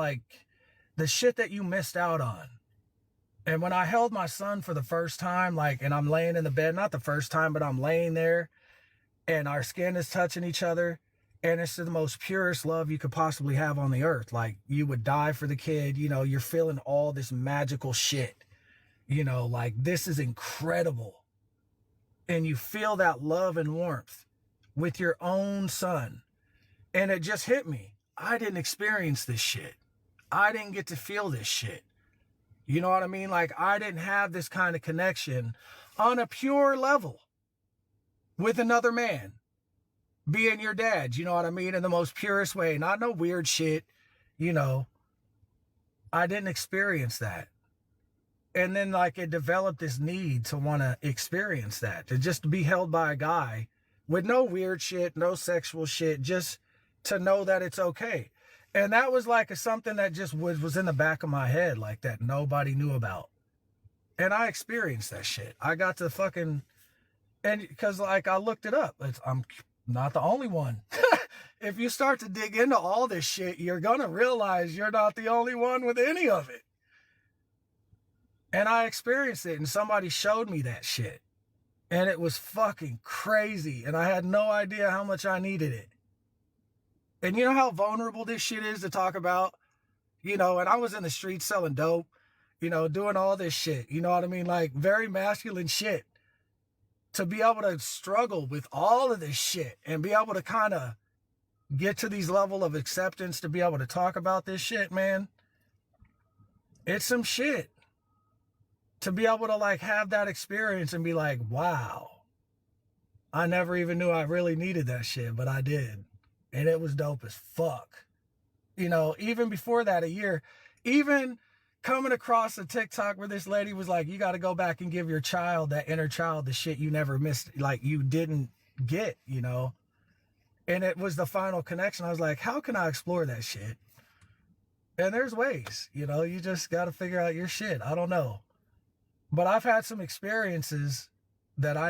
like the shit that you missed out on. And when I held my son for the first time, like, and I'm laying in the bed, not the first time, but I'm laying there and our skin is touching each other. And it's the most purest love you could possibly have on the earth. Like, you would die for the kid. You know, you're feeling all this magical shit. You know, like, this is incredible. And you feel that love and warmth with your own son. And it just hit me. I didn't experience this shit. I didn't get to feel this shit. You know what I mean? Like, I didn't have this kind of connection on a pure level with another man. Being your dad, you know what I mean? In the most purest way. Not no weird shit, you know. I didn't experience that. And then, like, it developed this need to want to experience that. To just be held by a guy with no weird shit, no sexual shit, just to know that it's okay. And that was like something that just was in the back of my head, like, that nobody knew about. And I experienced that shit. I got to fucking, and because, like, I looked it up. I'm not the only one. If you start to dig into all this shit, you're going to realize you're not the only one with any of it. And I experienced it, and somebody showed me that shit. And it was fucking crazy. And I had no idea how much I needed it. And you know how vulnerable this shit is to talk about? You know, and I was in the streets selling dope, you know, doing all this shit. You know what I mean? Like, very masculine shit. To be able to struggle with all of this shit and be able to kind of get to these level of acceptance to be able to talk about this shit, man. It's some shit. To be able to, like, have that experience and be like, wow, I never even knew I really needed that shit, but I did. And it was dope as fuck. You know, even before that, a year, even coming across a TikTok where this lady was like, you got to go back and give your child, that inner child, the shit you never missed, like, you didn't get, you know? And it was the final connection. I was like, how can I explore that shit? And there's ways, you know, you just got to figure out your shit. I don't know. But I've had some experiences that I